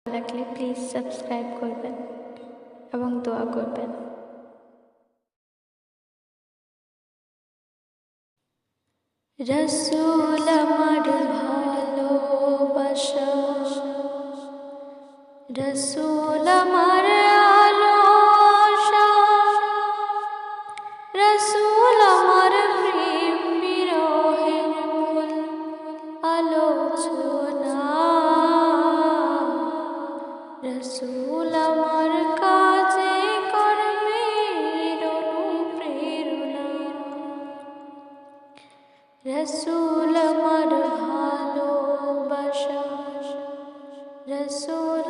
লাগলে please subscribe করবেন এবং দোয়া করবেন। রসূল আমার ভালোবাসা, রসূল আমার আলো, রসূল আমার প্রেম বিরহের মূল আলোচনা, রসূল আমার কাজে কর্মের অনুপ্রেরণা, রসূল আমার ভালোবাসা, রসূল